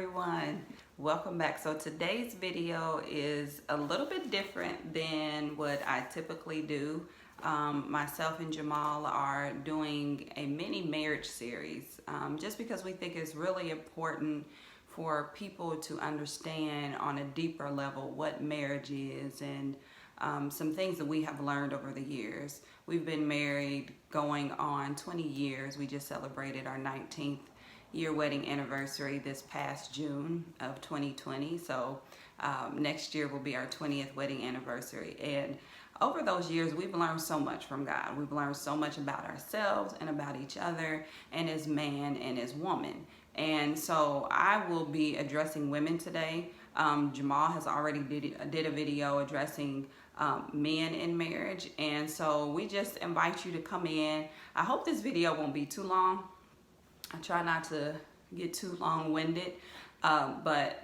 everyone, welcome back. So today's video is a little bit different than what I typically do. Myself and Jamal are doing a mini marriage series just because we think it's really important for people to understand on a deeper level what marriage is and some things that we have learned over the years. We've been married going on 20 years. We just celebrated our 19th year wedding anniversary this past June of 2020. So next year will be our 20th wedding anniversary. And over those years, we've learned so much from God. We've learned so much about ourselves and about each other and as man and as woman. And so I will be addressing women today. Jamal has already did a video addressing men in marriage. And so we just invite you to come in. I hope this video won't be too long. I try not to get too long-winded, but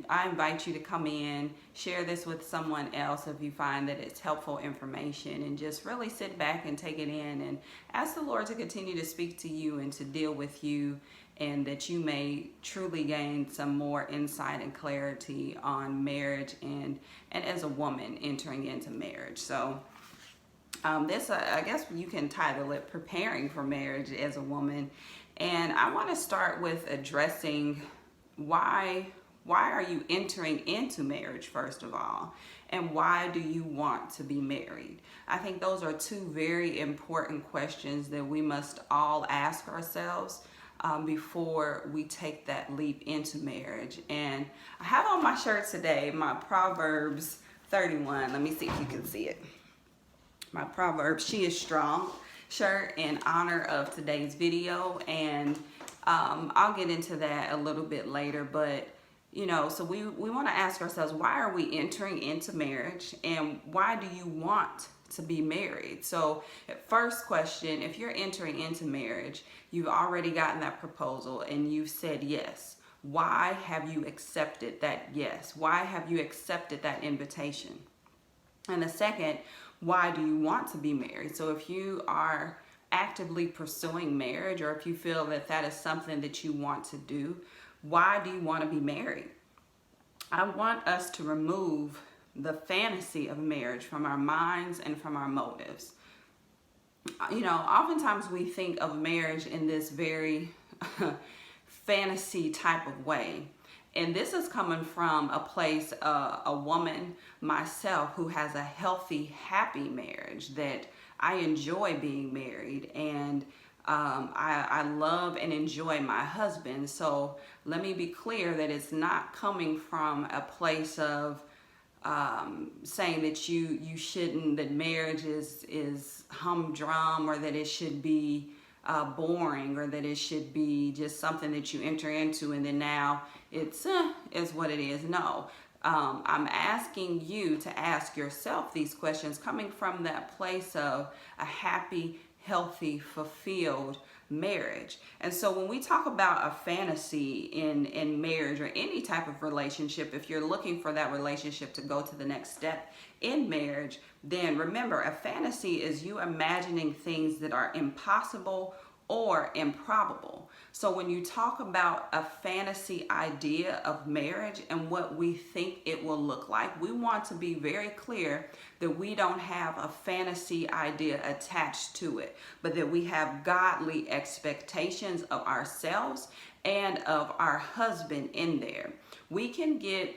I invite you to come in, share this with someone else if you find that it's helpful information, and just really sit back and take it in and ask the Lord to continue to speak to you and to deal with you, and that you may truly gain some more insight and clarity on marriage and as a woman entering into marriage. So this, I guess you can title it Preparing for Marriage as a Woman. And I want to start with addressing why are you entering into marriage, first of all, and why do you want to be married? I think those are two very important questions that we must all ask ourselves before we take that leap into marriage. And I have on my shirt today my Proverbs 31. Let me see if you can see it. My Proverbs, She is Strong shirt in honor of today's video. And I'll get into that a little bit later. But, you know, so we want to ask ourselves, why are we entering into marriage? And why do you want to be married? So first question, if you're entering into marriage, you've already gotten that proposal and you've said yes. Why have you accepted that yes? Why have you accepted that invitation? And the second, why do you want to be married? So if you are actively pursuing marriage, or if you feel that that is something that you want to do, why do you want to be married? I want us to remove the fantasy of marriage from our minds and from our motives. You know, oftentimes we think of marriage in this very fantasy type of way. And this is coming from a place, a woman, myself, who has a healthy, happy marriage, that I enjoy being married, and I love and enjoy my husband. So let me be clear that it's not coming from a place of saying that you shouldn't, that marriage is humdrum, or that it should be boring, or that it should be just something that you enter into and then now it's is what it is. No, I'm asking you to ask yourself these questions coming from that place of a happy, healthy, fulfilled marriage. And so when we talk about a fantasy in marriage or any type of relationship, if you're looking for that relationship to go to the next step in marriage, then remember, a fantasy is you imagining things that are impossible or improbable. So when you talk about a fantasy idea of marriage and what we think it will look like, we want to be very clear that we don't have a fantasy idea attached to it, but that we have godly expectations of ourselves and of our husband in there. We can get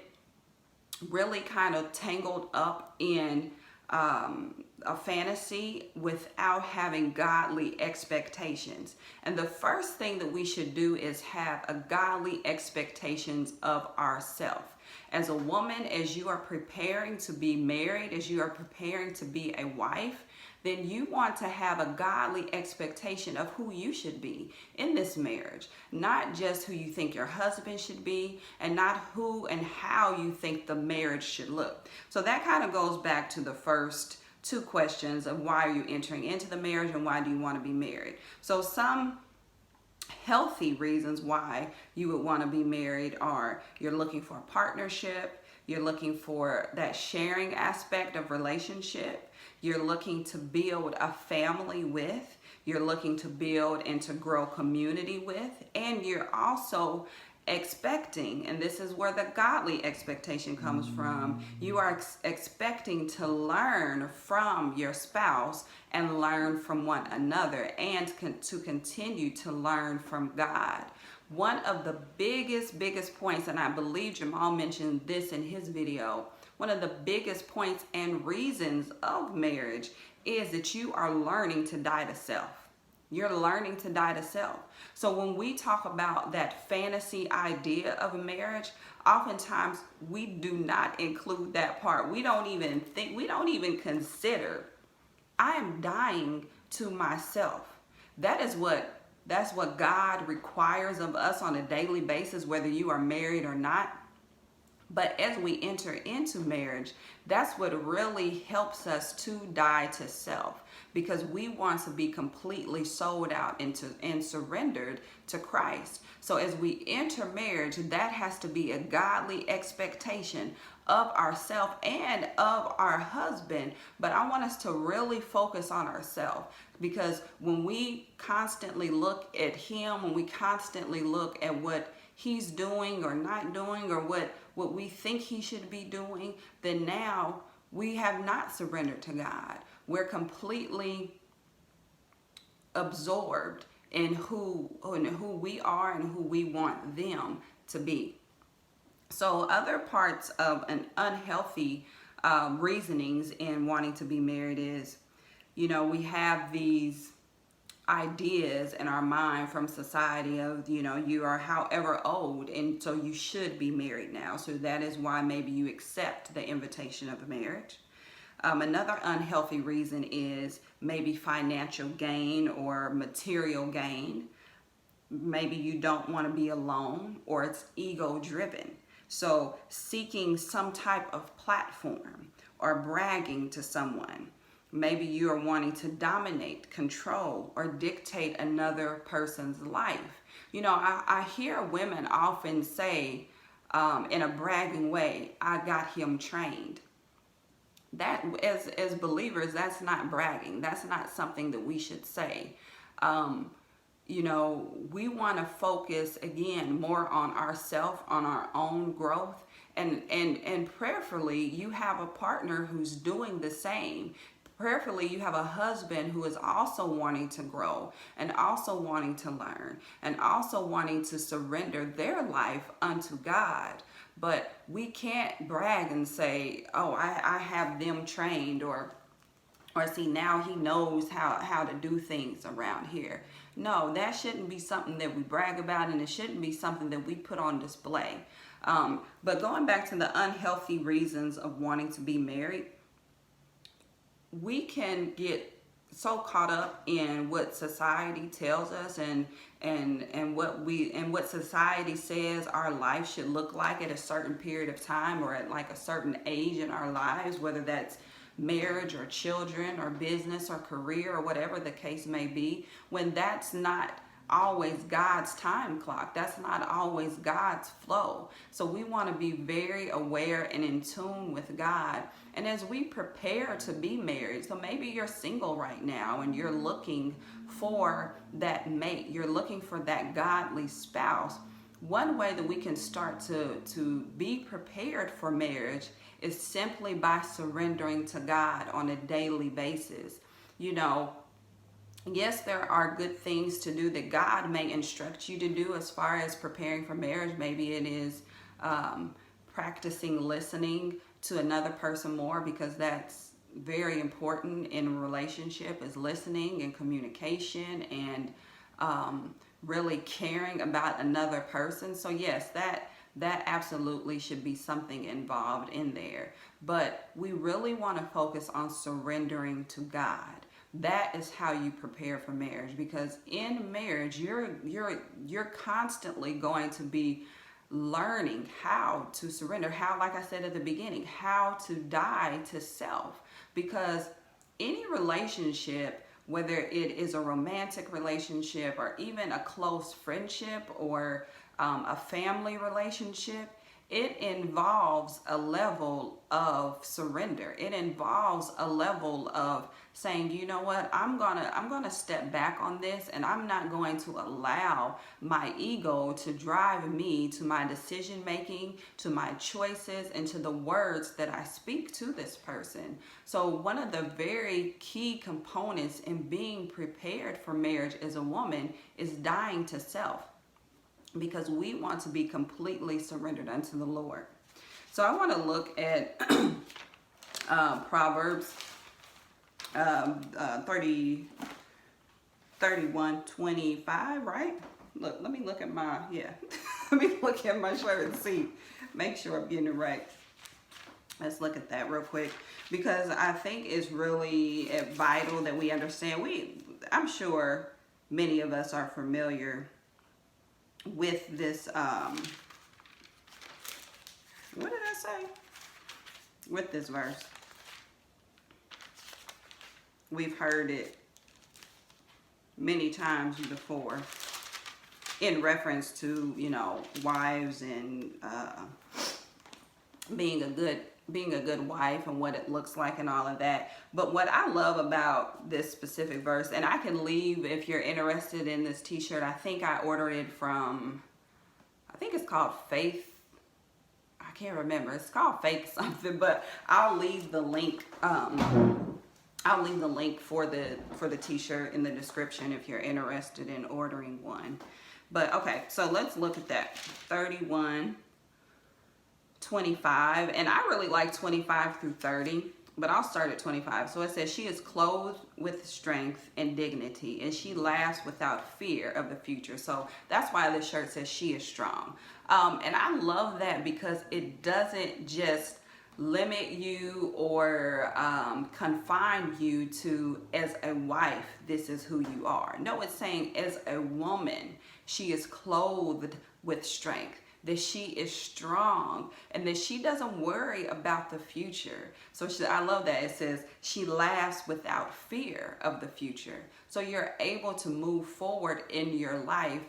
really kind of tangled up in a fantasy without having godly expectations. And the first thing that we should do is have a godly expectations of ourselves. As a woman, as you are preparing to be married, as you are preparing to be a wife, then you want to have a godly expectation of who you should be in this marriage. Not just who you think your husband should be, and not who and how you think the marriage should look. So that kind of goes back to the first two questions of why are you entering into the marriage and why do you want to be married. So some healthy reasons why you would want to be married are you're looking for a partnership, you're looking for that sharing aspect of relationship, you're looking to build a family with, you're looking to build and to grow community with, and you're also expecting, and this is where the godly expectation comes from. You are expecting to learn from your spouse and learn from one another, and to continue to learn from God. One of the biggest points, and I believe Jamal mentioned this in his video, one of the biggest points and reasons of marriage is that you are learning to die to self. You're learning to die to self. So when we talk about that fantasy idea of a marriage, oftentimes we do not include that part. We don't even think, we don't even consider, I am dying to myself. That's what God requires of us on a daily basis, whether you are married or not. But as we enter into marriage, that's what really helps us to die to self, because we want to be completely sold out and surrendered to Christ. So as we enter marriage, that has to be a godly expectation of ourselves and of our husband. But I want us to really focus on ourselves, because when we constantly look at him, when we constantly look at what he's doing or not doing, or what we think he should be doing, then now we have not surrendered to God. We're completely absorbed in who we are and who we want them to be. So other parts of an unhealthy reasonings in wanting to be married is, we have these ideas in our mind from society of, you are however old, and so you should be married now. So that is why maybe you accept the invitation of marriage. Another unhealthy reason is maybe financial gain or material gain. Maybe you don't want to be alone, or it's ego driven. So seeking some type of platform or bragging to someone. Maybe you are wanting to dominate, control, or dictate another person's life. I hear women often say in a bragging way, I got him trained. That, as believers, that's not bragging. That's not something that we should say. We want to focus again more on ourselves, on our own growth, and prayerfully you have a partner who's doing the same. Prayerfully, you have a husband who is also wanting to grow and also wanting to learn and also wanting to surrender their life unto God. But we can't brag and say, oh, I have them trained, or see, now he knows how to do things around here. No, that shouldn't be something that we brag about, and it shouldn't be something that we put on display. But going back to the unhealthy reasons of wanting to be married, we can get so caught up in what society tells us and what society says our life should look like at a certain period of time, or at like a certain age in our lives, whether that's marriage or children or business or career or whatever the case may be, when that's not always God's time clock. That's not always God's flow. So we want to be very aware and in tune with God. And as we prepare to be married, so maybe you're single right now and you're looking for that mate, you're looking for that godly spouse. One way that we can start to be prepared for marriage is simply by surrendering to God on a daily basis. Yes, there are good things to do that God may instruct you to do as far as preparing for marriage. Maybe it is practicing listening to another person more, because that's very important in a relationship, is listening and communication and really caring about another person. So yes, that absolutely should be something involved in there. But we really want to focus on surrendering to God. That is how you prepare for marriage, because in marriage you're constantly going to be learning how to surrender, how, like I said at the beginning, how to die to self. Because any relationship, whether it is a romantic relationship or even a close friendship or a family relationship, it involves a level of surrender. It involves a level of saying, you know what, I'm gonna step back on this, and I'm not going to allow my ego to drive me to my decision making, to my choices, and to the words that I speak to this person. So one of the very key components in being prepared for marriage as a woman is dying to self, because we want to be completely surrendered unto the Lord. So I want to look at Proverbs 31:25, right? Look, let me look at my, let me look at my shirt and see, make sure I'm getting it right. Let's look at that real quick, because I think it's really vital that we understand. I'm sure many of us are familiar with this, what did I say? With this verse. We've heard it many times before in reference to, you know, wives and being a good wife and what it looks like and all of that. But what I love about this specific verse, and I can leave if you're interested in this t-shirt. I think I ordered it from, I think it's called Faith. I can't remember. It's called Faith something, but I'll leave the link. I'll leave the link for the t-shirt in the description if you're interested in ordering one. But okay, so let's look at that. 31:25, and I really like 25 through 30, but I'll start at 25. So it says, she is clothed with strength and dignity, and she laughs without fear of the future. So that's why this shirt says she is strong. And I love that, because it doesn't just limit you or confine you to, as a wife, this is who you are. No, it's saying as a woman, she is clothed with strength, that she is strong, and that she doesn't worry about the future. So I love that. It says she laughs without fear of the future. So you're able to move forward in your life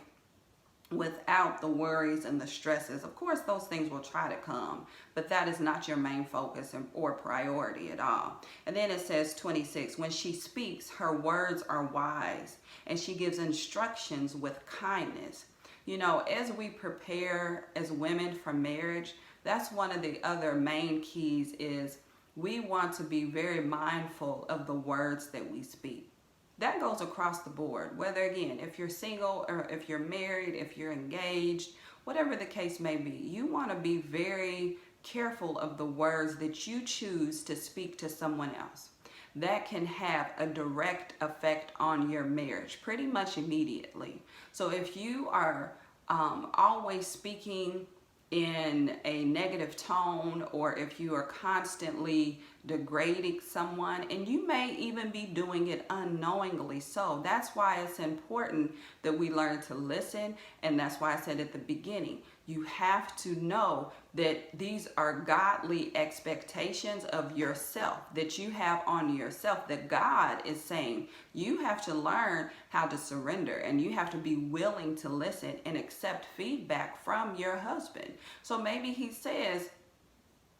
without the worries and the stresses. Of course, those things will try to come, but that is not your main focus or priority at all. And then it says 26, when she speaks, her words are wise, and she gives instructions with kindness. You know, as we prepare as women for marriage, that's one of the other main keys, is we want to be very mindful of the words that we speak. That goes across the board, whether, again, if you're single or if you're married, if you're engaged, whatever the case may be, you want to be very careful of the words that you choose to speak to someone else. That can have a direct effect on your marriage pretty much immediately. So if you are always speaking in a negative tone, or if you are constantly degrading someone, and you may even be doing it unknowingly. So that's why it's important that we learn to listen, and that's why I said at the beginning, you have to know that these are godly expectations of yourself, that you have on yourself, that God is saying you have to learn how to surrender, and you have to be willing to listen and accept feedback from your husband. So maybe he says,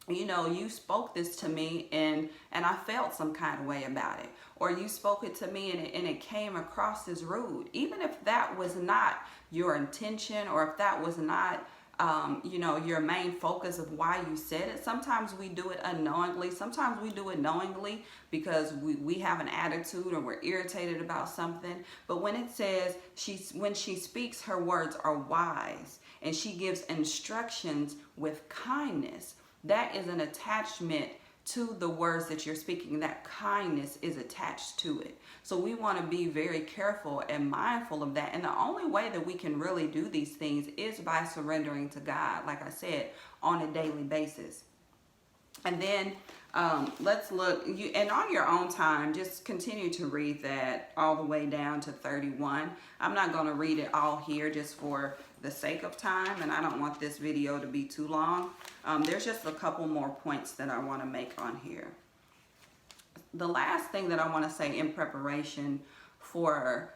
you know, you spoke this to me and I felt some kind of way about it. Or you spoke it to me and it came across as rude. Even if that was not your intention, or if that was not, you know, your main focus of why you said it. Sometimes we do it unknowingly. Sometimes we do it knowingly because we have an attitude or we're irritated about something. But when it says when she speaks, her words are wise, and she gives instructions with kindness, that is an attachment to the words that you're speaking. That kindness is attached to it. So we want to be very careful and mindful of that. And the only way that we can really do these things is by surrendering to God, like I said, on a daily basis. And then let's look, and on your own time, just continue to read that all the way down to 31. I'm not going to read it all here just for the sake of time, and I don't want this video to be too long. There's just a couple more points that I want to make on here. The last thing that I want to say in preparation for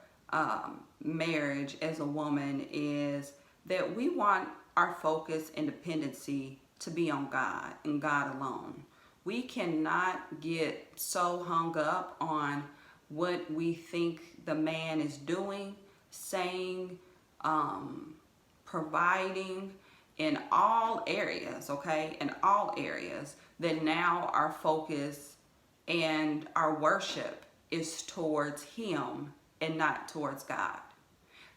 marriage as a woman is that we want our focus and dependency to be on God and God alone. We cannot get so hung up on what we think the man is doing, saying, providing in all areas, okay? In all areas, that now our focus and our worship is towards him and not towards God.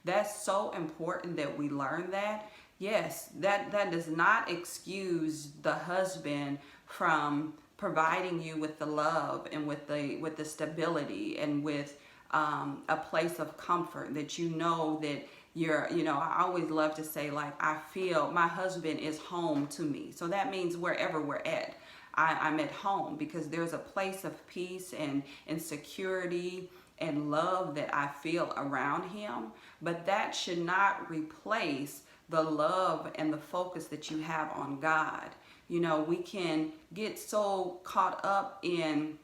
That's so important that we learn that. Yes, that does not excuse the husband from providing you with the love and with the stability and with a place of comfort that you know that I always love to say, like, I feel my husband is home to me. So that means wherever we're at, I'm at home, because there's a place of peace and security and love that I feel around him. But that should not replace the love and the focus that you have on God. We can get so caught up in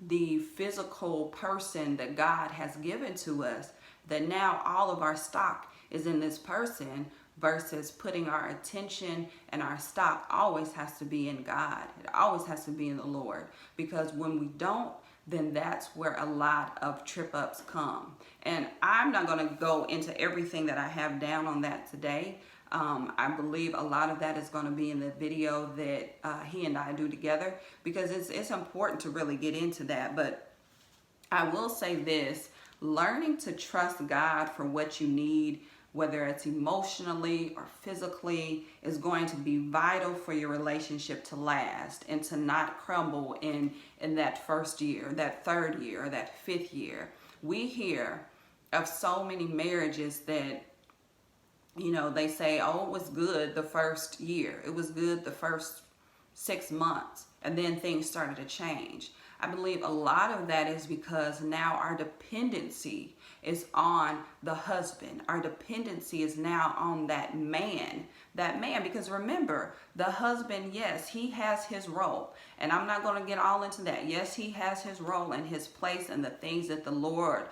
the physical person that God has given to us that now all of our stock is in this person, versus putting our attention and our stock always has to be in God. It always has to be in the Lord, because when we don't, then that's where a lot of trip ups come. And I'm not going to go into everything that I have down on that today. I believe a lot of that is going to be in the video that he and I do together, because it's important to really get into that. But I will say this: learning to trust God for what you need, whether it's emotionally or physically, is going to be vital for your relationship to last and to not crumble in that first year, that third year, or that fifth year. We hear of so many marriages that, they say, oh, it was good the first year. It was good the first 6 months. And then things started to change. I believe a lot of that is because now our dependency is on the husband. Our dependency is now on that man. Because remember, the husband, yes, he has his role. And I'm not going to get all into that. Yes, he has his role and his place and the things that the Lord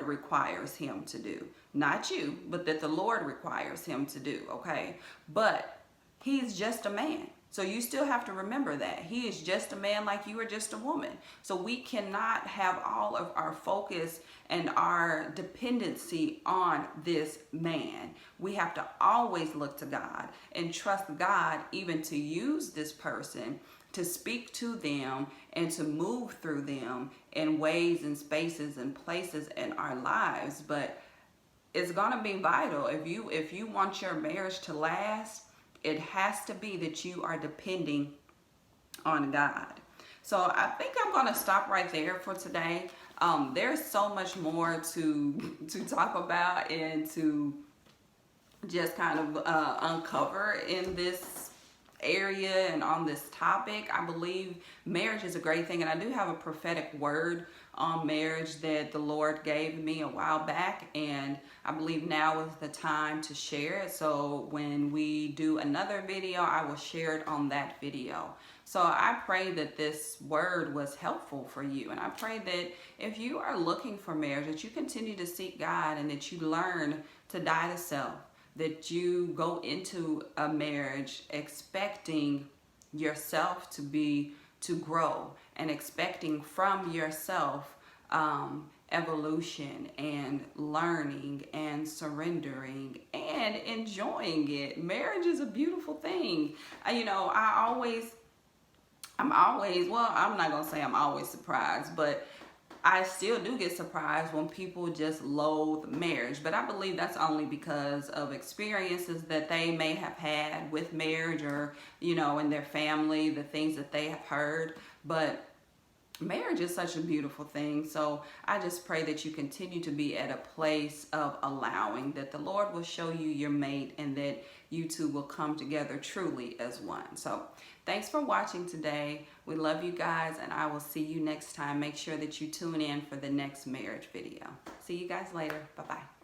requires him to do. Not you, but that the Lord requires him to do, okay? But he's just a man. So you still have to remember that. He is just a man like you are just a woman. So we cannot have all of our focus and our dependency on this man. We have to always look to God and trust God even to use this person to speak to them and to move through them in ways and spaces and places in our lives. But it's going to be vital. If you want your marriage to last, it has to be that you are depending on God. So I think I'm going to stop right there for today. There's so much more to talk about and to just kind of uncover in this area and on this topic. I believe marriage is a great thing, and I do have a prophetic word on marriage that the Lord gave me a while back, and I believe now is the time to share it. So when we do another video, I will share it on that video. So I pray that this word was helpful for you, and I pray that if you are looking for marriage, that you continue to seek God and that you learn to die to self, that you go into a marriage expecting yourself to grow and expecting from yourself evolution and learning and surrendering and enjoying it. Marriage is a beautiful thing. I'm not gonna say I'm always surprised, but I still do get surprised when people just loathe marriage. But I believe that's only because of experiences that they may have had with marriage, or, in their family, the things that they have heard. But marriage is such a beautiful thing. So I just pray that you continue to be at a place of allowing that the Lord will show you your mate, and that you two will come together truly as one. So thanks for watching today. We love you guys, and I will see you next time. Make sure that you tune in for the next marriage video. See you guys later. Bye-bye.